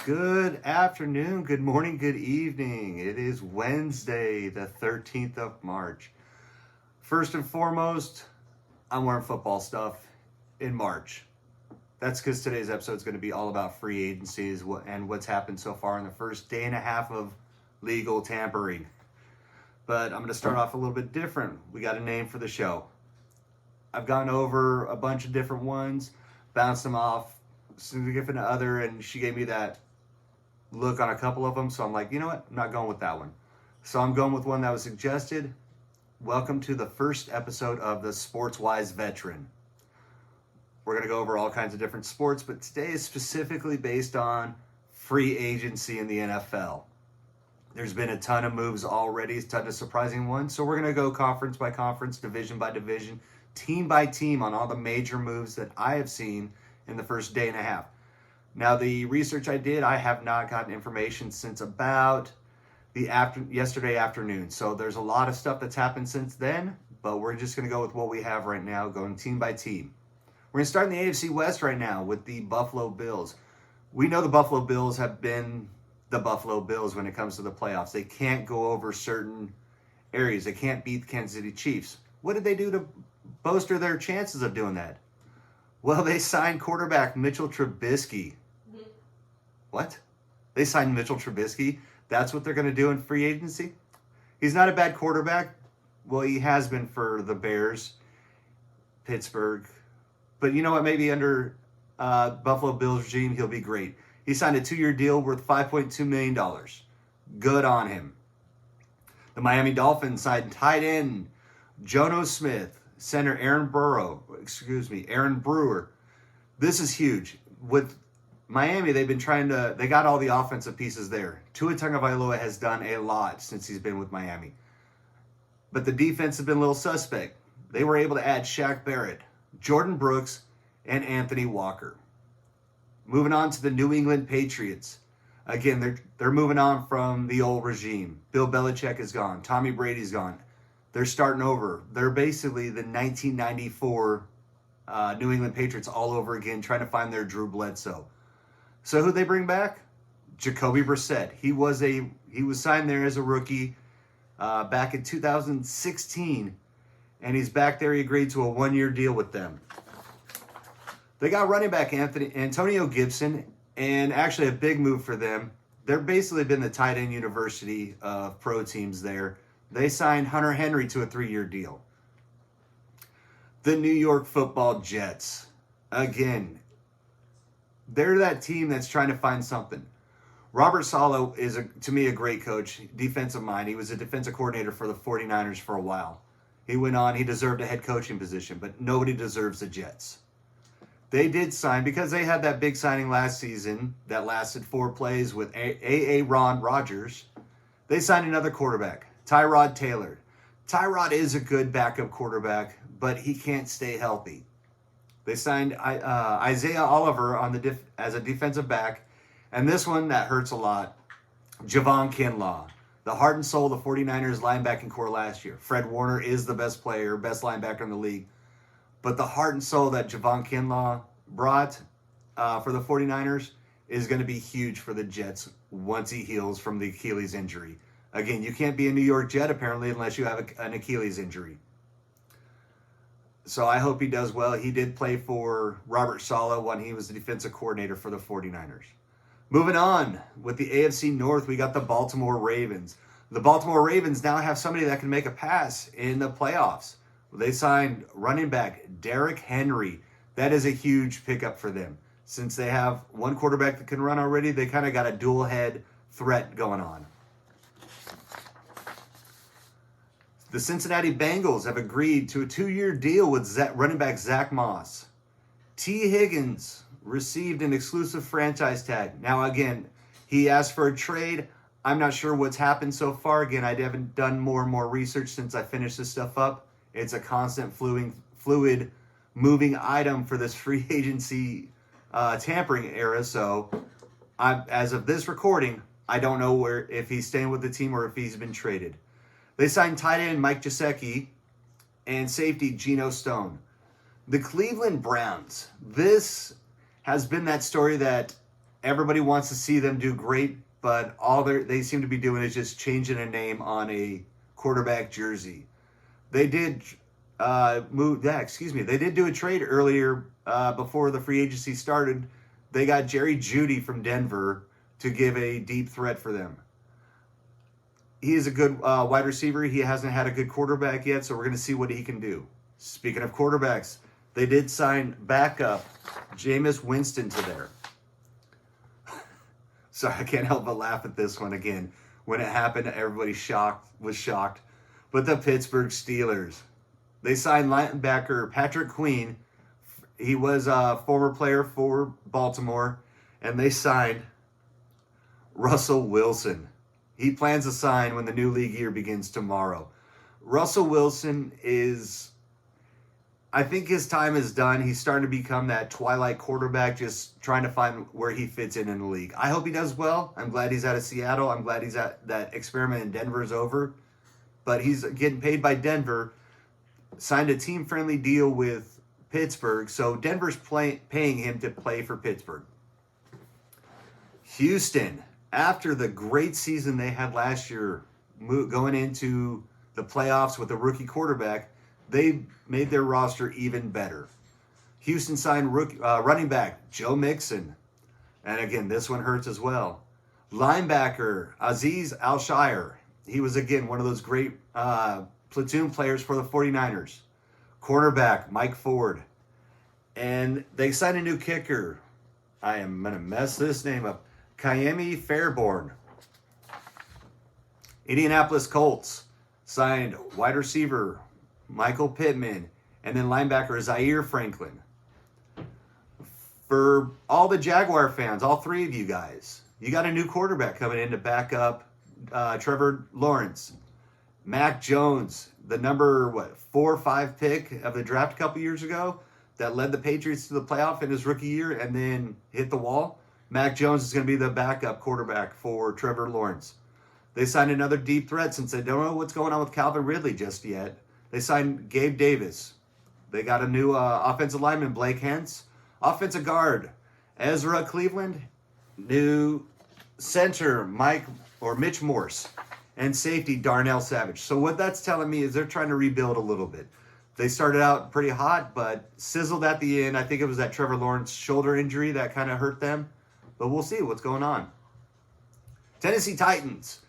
Good afternoon, good morning, good evening. It is Wednesday, the 13th of March. First and foremost, I'm wearing football stuff in March. That's because today's episode is going to be all about free agencies and what's happened so far in the first day and a half of legal tampering. But I'm going to start off a little bit different. We got a name for the show. I've gone over a bunch of different ones, bounced them off significant other, and she gave me that look on a couple of them. So I'm like, you know what? I'm not going with that one. So I'm going with one that was suggested. Welcome to the first episode of the Sports-Wise Veteran. We're going to go over all kinds of different sports, but today is specifically based on free agency in the NFL. There's been a ton of moves already, a ton of surprising ones. So we're going to go conference by conference, division by division, team by team on all the major moves that I have seen in the first day and a half. Now, the research I did, I have not gotten information since about yesterday afternoon. So there's a lot of stuff that's happened since then, but we're just going to go with what we have right now, going team by team. We're going to start in the AFC West right now with the Buffalo Bills. We know the Buffalo Bills have been the Buffalo Bills when it comes to the playoffs. They can't go over certain areas. They can't beat the Kansas City Chiefs. What did they do to bolster their chances of doing that? Well, they signed quarterback Mitchell Trubisky. What? They signed Mitchell Trubisky? That's what they're going to do in free agency? He's not a bad quarterback. Well, he has been for the Bears, Pittsburgh. But you know what? Maybe under Buffalo Bills regime, he'll be great. He signed a 2-year deal worth $5.2 million. Good on him. The Miami Dolphins signed tight end Jono Smith, center Aaron Brewer. This is huge. With Miami, they got all the offensive pieces there. Tua Tagovailoa has done a lot since he's been with Miami. But the defense has been a little suspect. They were able to add Shaq Barrett, Jordan Brooks, and Anthony Walker. Moving on to the New England Patriots. Again, they're moving on from the old regime. Bill Belichick is gone. Tommy Brady's gone. They're starting over. They're basically the 1994 New England Patriots all over again, trying to find their Drew Bledsoe. So who'd they bring back? Jacoby Brissett. He was signed there as a rookie back in 2016, and he's back there. He agreed to a 1-year deal with them. They got running back Antonio Gibson, and actually a big move for them. They're basically been the tight end university of pro teams there. They signed Hunter Henry to a 3-year deal. The New York Football Jets. Again, they're that team that's trying to find something. Robert Saleh is, to me, a great coach, defensive mind. He was a defensive coordinator for the 49ers for a while. He went on, he deserved a head coaching position, but nobody deserves the Jets. They did sign, because they had that big signing last season that lasted 4 plays with Ron Rodgers. They signed another quarterback, Tyrod Taylor. Tyrod is a good backup quarterback, but he can't stay healthy. They signed Isaiah Oliver as a defensive back. And this one that hurts a lot, Javon Kinlaw, the heart and soul of the 49ers linebacking core last year. Fred Warner is the best player, best linebacker in the league. But the heart and soul that Javon Kinlaw brought for the 49ers is going to be huge for the Jets once he heals from the Achilles injury. Again, you can't be a New York Jet apparently unless you have an Achilles injury. So I hope he does well. He did play for Robert Saleh when he was the defensive coordinator for the 49ers. Moving on with the AFC North, we got the Baltimore Ravens. The Baltimore Ravens now have somebody that can make a pass in the playoffs. They signed running back Derrick Henry. That is a huge pickup for them. Since they have one quarterback that can run already, they kind of got a dual head threat going on. The Cincinnati Bengals have agreed to a 2-year deal with running back Zach Moss. T. Higgins received an exclusive franchise tag. Now, again, he asked for a trade. I'm not sure what's happened so far. Again, I haven't done more and more research since I finished this stuff up. It's a constant fluid moving item for this free agency tampering era. So, as of this recording, I don't know if he's staying with the team or if he's been traded. They signed tight end Mike Gesicki and safety Geno Stone. The Cleveland Browns. This has been that story that Everybody wants to see them do great, but all they seem to be doing is just changing a name on a quarterback jersey. They did They did do a trade earlier before the free agency started. They got Jerry Jeudy from Denver to give a deep threat for them. He is a good wide receiver. He hasn't had a good quarterback yet, so we're going to see what he can do. Speaking of quarterbacks, they did sign backup Jameis Winston to there. Sorry, I can't help but laugh at this one again. When it happened, everybody was shocked. But the Pittsburgh Steelers, they signed linebacker Patrick Queen. He was a former player for Baltimore, and they signed Russell Wilson. He plans to sign when the new league year begins tomorrow. Russell Wilson I think his time is done. He's starting to become that twilight quarterback, just trying to find where he fits in the league. I hope he does well. I'm glad he's out of Seattle. I'm glad that experiment in Denver is over. But he's getting paid by Denver, signed a team-friendly deal with Pittsburgh, so Denver's paying him to play for Pittsburgh. Houston, after the great season they had last year, going into the playoffs with a rookie quarterback, they made their roster even better. Houston signed running back Joe Mixon. And again, this one hurts as well. Linebacker Azeez Al-Shaair. He was, again, one of those great platoon players for the 49ers. Cornerback Mike Ford. And they signed a new kicker. I am going to mess this name up. Ka'imi Fairbairn. Indianapolis Colts signed wide receiver Michael Pittman, and then linebacker Zaire Franklin. For all the Jaguar fans, all three of you guys, you got a new quarterback coming in to back up Trevor Lawrence. Mac Jones, the number 4 or 5 pick of the draft a couple years ago that led the Patriots to the playoff in his rookie year and then hit the wall. Mac Jones is going to be the backup quarterback for Trevor Lawrence. They signed another deep threat since they don't know what's going on with Calvin Ridley just yet. They signed Gabe Davis. They got a new offensive lineman, Blake Hance. Offensive guard, Ezra Cleveland. New center, Mitch Morse. And safety, Darnell Savage. So what that's telling me is they're trying to rebuild a little bit. They started out pretty hot, but sizzled at the end. I think it was that Trevor Lawrence shoulder injury that kind of hurt them. But we'll see what's going on. Tennessee Titans.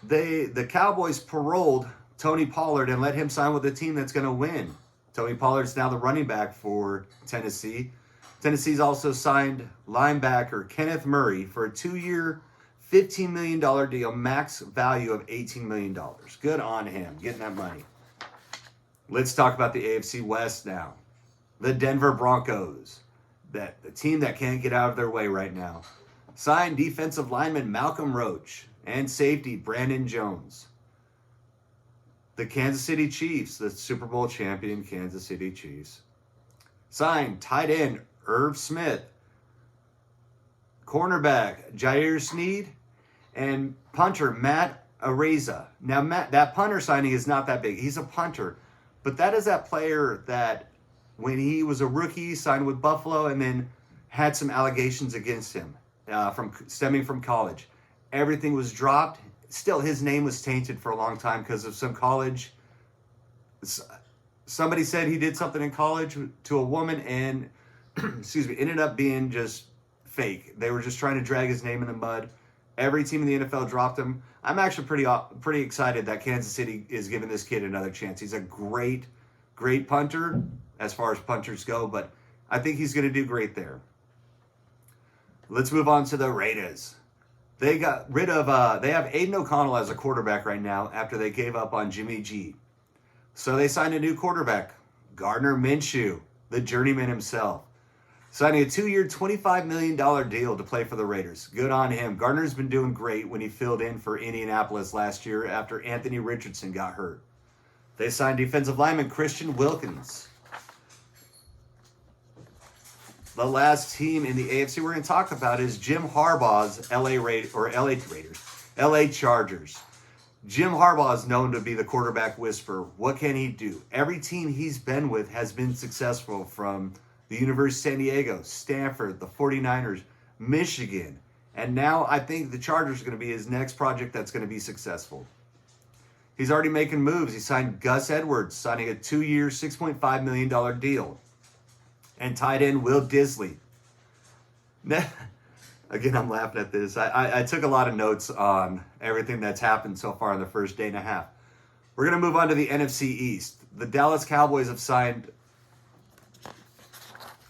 The Cowboys paroled Tony Pollard and let him sign with a team that's going to win. Tony Pollard's now the running back for Tennessee. Tennessee's also signed linebacker Kenneth Murray for a 2-year, $15 million deal, max value of $18 million. Good on him, getting that money. Let's talk about the AFC West now. The Denver Broncos, the team that can't get out of their way right now, signed defensive lineman Malcolm Roach and safety Brandon Jones. The Kansas City Chiefs, the Super Bowl champion Kansas City Chiefs, signed tight end Irv Smith, cornerback Jair Sneed, and punter Matt Araiza. Now, that punter signing is not that big. He's a punter. But that is that player that when he was a rookie, signed with Buffalo, and then had some allegations against him stemming from college. Everything was dropped. Still, his name was tainted for a long time because of some college. Somebody said he did something in college to a woman and, ended up being just fake. They were just trying to drag his name in the mud. Every team in the NFL dropped him. I'm actually pretty excited that Kansas City is giving this kid another chance. He's a great punter as far as punters go, but I think he's going to do great there. Let's move on to the Raiders. They got rid of, they have Aiden O'Connell as a quarterback right now after they gave up on Jimmy G. So they signed a new quarterback, Gardner Minshew, the journeyman himself. Signing a 2-year, $25 million deal to play for the Raiders. Good on him. Gardner's been doing great when he filled in for Indianapolis last year after Anthony Richardson got hurt. They signed defensive lineman Christian Wilkins. The last team in the AFC we're going to talk about is Jim Harbaugh's LA Chargers. Jim Harbaugh is known to be the quarterback whisperer. What can he do? Every team he's been with has been successful, from the University of San Diego, Stanford, the 49ers, Michigan. And now I think the Chargers are going to be his next project that's going to be successful. He's already making moves. He signed Gus Edwards, signing a 2-year, $6.5 million deal. And tight end Will Disley. Again, I'm laughing at this. I took a lot of notes on everything that's happened so far in the first day and a half. We're going to move on to the NFC East. The Dallas Cowboys have signed. All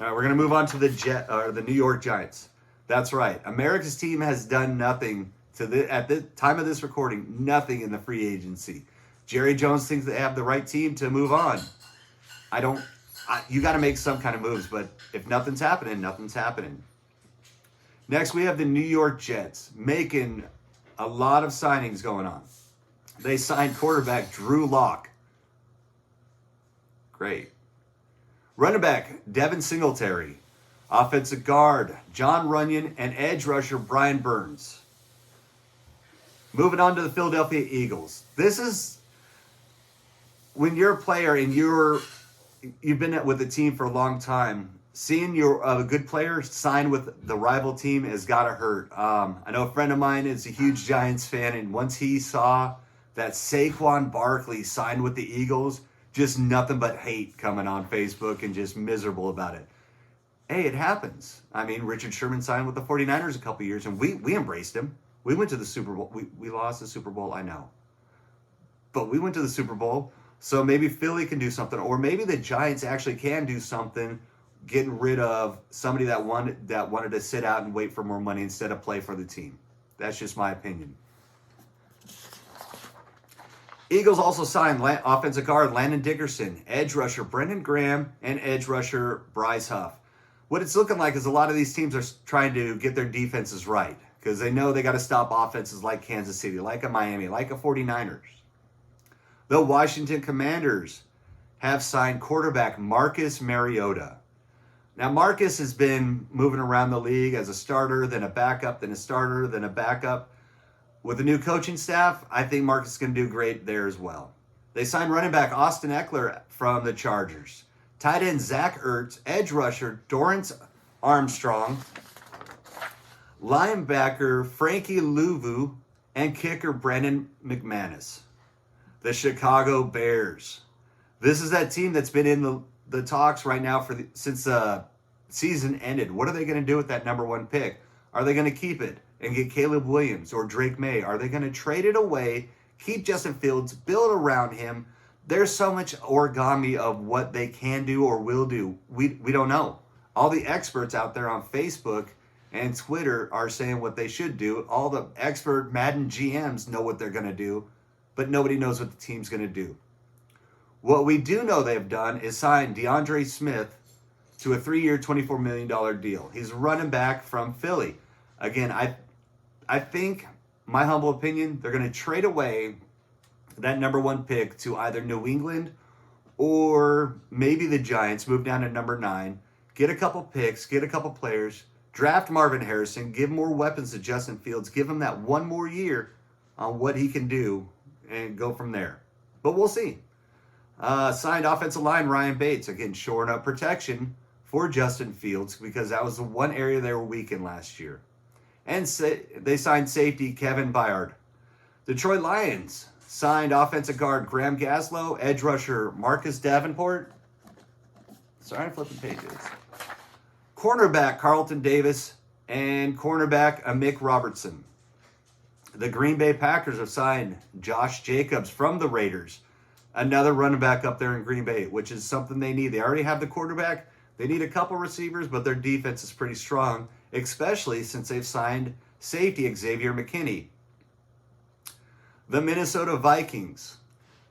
right, we're going to move on to the New York Giants. That's right. America's team has done nothing at the time of this recording, nothing in the free agency. Jerry Jones thinks they have the right team to move on. You got to make some kind of moves, but if nothing's happening, nothing's happening. Next, we have the New York Jets making a lot of signings going on. They signed quarterback Drew Lock. Great. Running back Devin Singletary. Offensive guard John Runyon and edge rusher Brian Burns. Moving on to the Philadelphia Eagles. This is when you're a player and you've been with the team for a long time. Seeing a good player sign with the rival team has got to hurt. I know a friend of mine is a huge Giants fan, and once he saw that Saquon Barkley signed with the Eagles, just nothing but hate coming on Facebook and just miserable about it. Hey, it happens. I mean, Richard Sherman signed with the 49ers a couple years, and we embraced him. We went to the Super Bowl. We lost the Super Bowl, I know. But we went to the Super Bowl, so maybe Philly can do something, or maybe the Giants actually can do something, getting rid of somebody that wanted to sit out and wait for more money instead of play for the team. That's just my opinion. Eagles also signed offensive guard Landon Dickerson, edge rusher Brendan Graham, and edge rusher Bryce Huff. What it's looking like is a lot of these teams are trying to get their defenses right because they know they got to stop offenses like Kansas City, like a Miami, like a 49ers. The Washington Commanders have signed quarterback Marcus Mariota. Now, Marcus has been moving around the league as a starter, then a backup, then a starter, then a backup. With the new coaching staff, I think Marcus is going to do great there as well. They signed running back Austin Eckler from the Chargers. Tight end Zach Ertz, edge rusher Dorrance Armstrong, linebacker Frankie Louvu, and kicker Brandon McManus. The Chicago Bears. This is that team that's been in the talks right now since the season ended. What are they going to do with that number 1 pick? Are they going to keep it and get Caleb Williams or Drake May? Are they going to trade it away, keep Justin Fields, build around him? There's so much origami of what they can do or will do. We don't know. All the experts out there on Facebook and Twitter are saying what they should do. All the expert Madden GMs know what they're going to do, but nobody knows what the team's going to do. What we do know they've done is sign DeAndre Smith to a 3-year, $24 million deal. He's running back from Philly. Again, I think, my humble opinion, they're going to trade away that number 1 pick to either New England or maybe the Giants, move down to number 9, get a couple picks, get a couple players, draft Marvin Harrison, give more weapons to Justin Fields, give him that 1 more year on what he can do, and go from there. But we'll see. Signed offensive line Ryan Bates, again, shoring up protection for Justin Fields because that was the one area they were weak in last year. And they signed safety Kevin Byard. Detroit Lions signed offensive guard Graham Gaslow, edge rusher Marcus Davenport. Sorry, I'm flipping pages. Cornerback Carlton Davis and cornerback Amik Robertson. The Green Bay Packers have signed Josh Jacobs from the Raiders. Another running back up there in Green Bay, which is something they need. They already have the quarterback. They need a couple receivers, but their defense is pretty strong, especially since they've signed safety Xavier McKinney. The Minnesota Vikings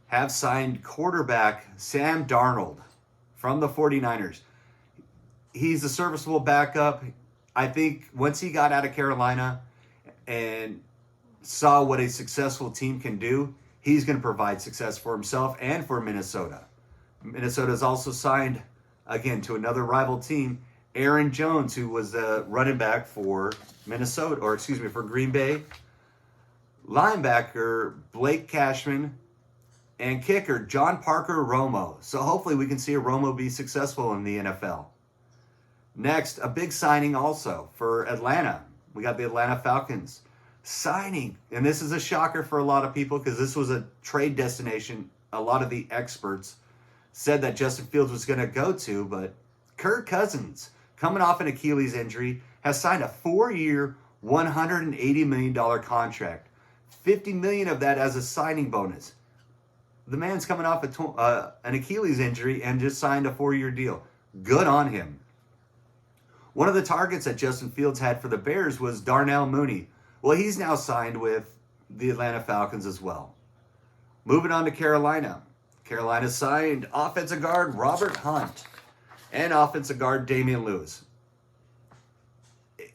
have signed quarterback Sam Darnold from the 49ers. He's a serviceable backup. I think once he got out of Carolina and saw what a successful team can do, he's going to provide success for himself and for Minnesota. Minnesota has also signed, again, to another rival team, Aaron Jones, who was the running back for for Green Bay. Linebacker Blake Cashman and kicker John Parker Romo. So hopefully we can see a Romo be successful in the NFL. Next, a big signing also for Atlanta. We got the Atlanta Falcons signing, and this is a shocker for a lot of people because this was a trade destination a lot of the experts said that Justin Fields was going to go to, but Kirk Cousins, coming off an Achilles injury, has signed a 4-year, $180 million contract. $50 million of that as a signing bonus. The man's coming off an Achilles injury and just signed a 4-year deal. Good on him. One of the targets that Justin Fields had for the Bears was Darnell Mooney. Well, he's now signed with the Atlanta Falcons as well. Moving on to Carolina. Carolina signed offensive guard Robert Hunt and offensive guard Damian Lewis.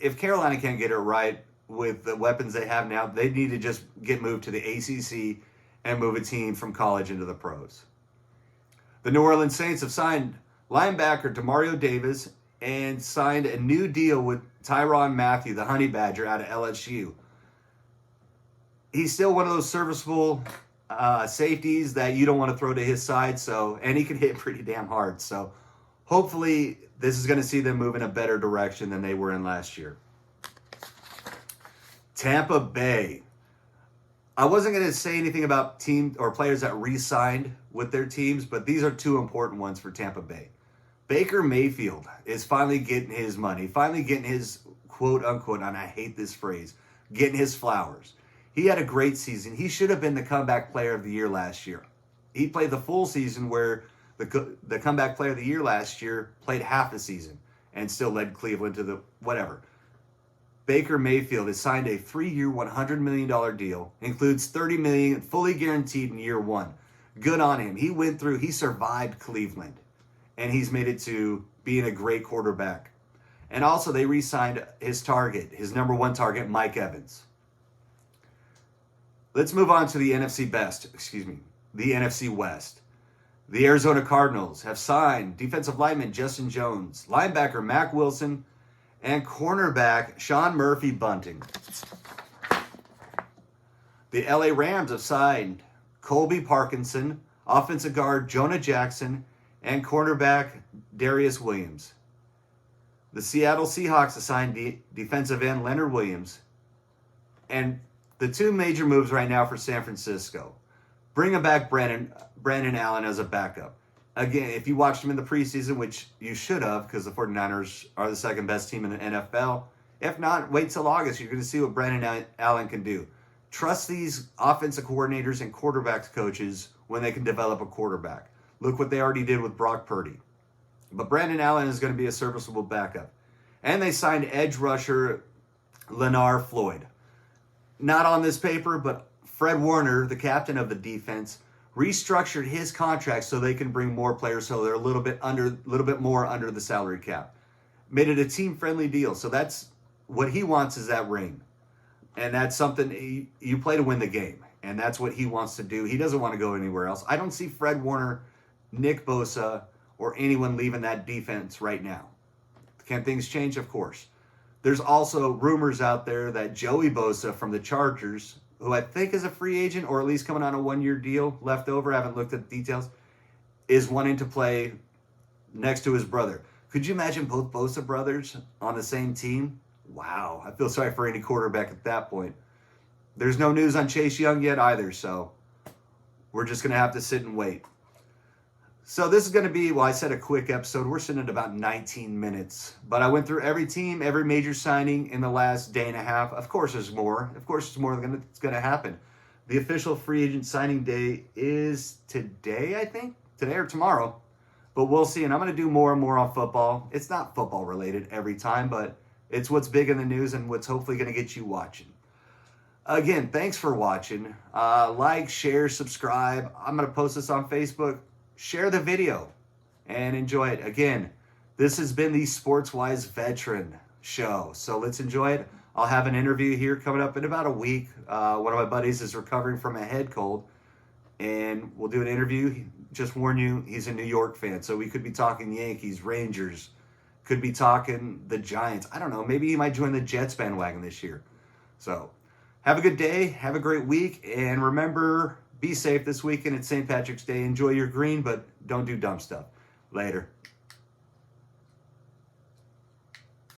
If Carolina can't get it right with the weapons they have now, they need to just get moved to the ACC and move a team from college into the pros. The New Orleans Saints have signed linebacker Demario Davis and signed a new deal with Tyrann Mathieu, the Honey Badger out of LSU. He's still one of those serviceable safeties that you don't want to throw to his side, and he can hit pretty damn hard. So hopefully this is going to see them move in a better direction than they were in last year. Tampa Bay. I wasn't going to say anything about team or players that re-signed with their teams, but these are two important ones for Tampa Bay. Baker Mayfield is finally getting his money, finally getting his quote-unquote, and I hate this phrase, getting his flowers. He had a great season. He should have been the comeback player of the year last year. He played the full season where the comeback player of the year last year played half the season and still led Cleveland to the whatever. Baker Mayfield has signed a 3-year, $100 million deal. Includes $30 million fully guaranteed in year one. Good on him. He survived Cleveland, and he's made it to being a great quarterback. And also, they re-signed his number one target, Mike Evans. Let's move on to the NFC West. The Arizona Cardinals have signed defensive lineman Justin Jones, linebacker Mack Wilson, and cornerback Sean Murphy Bunting. The LA Rams have signed Colby Parkinson, offensive guard Jonah Jackson, and cornerback Darius Williams. The Seattle Seahawks assigned defensive end Leonard Williams. And the two major moves right now for San Francisco. Bringing back Brandon Allen as a backup. Again, if you watched him in the preseason, which you should have because the 49ers are the second best team in the NFL. If not, wait till August. You're going to see what Brandon Allen can do. Trust these offensive coordinators and quarterbacks coaches when they can develop a quarterback. Look what they already did with Brock Purdy. But Brandon Allen is going to be a serviceable backup. And they signed edge rusher Leonard Floyd. Not on this paper, but Fred Warner, the captain of the defense, restructured his contract so they can bring more players, so they're a little bit more under the salary cap. Made it a team-friendly deal. So that's what he wants, is that ring. And that's something you play to win the game. And that's what he wants to do. He doesn't want to go anywhere else. I don't see Fred Warner, Nick Bosa, or anyone leaving that defense right now. Can things change? Of course. There's also rumors out there that Joey Bosa from the Chargers, who I think is a free agent or at least coming on a 1-year deal left over, I haven't looked at the details, is wanting to play next to his brother. Could you imagine both Bosa brothers on the same team? Wow, I feel sorry for any quarterback at that point. There's no news on Chase Young yet either, so we're just going to have to sit and wait. So this is going to be, I said a quick episode. We're sitting at about 19 minutes. But I went through every team, every major signing in the last day and a half. Of course there's more. Of course there's more that's going to happen. The official free agent signing day is today, I think. Today or tomorrow. But we'll see. And I'm going to do more and more on football. It's not football related every time, but it's what's big in the news and what's hopefully going to get you watching. Again, thanks for watching. Like, share, subscribe. I'm going to post this on Facebook. Share the video and enjoy it. Again, this has been the SportsWise Veteran Show. So let's enjoy it. I'll have an interview here coming up in about a week. One of my buddies is recovering from a head cold, and we'll do an interview. Just warn you, he's a New York fan, so we could be talking Yankees, Rangers, could be talking the Giants. I don't know. Maybe he might join the Jets bandwagon this year. So have a good day. Have a great week. And remember, be safe this weekend. It's St. Patrick's Day. Enjoy your green, but don't do dumb stuff. Later.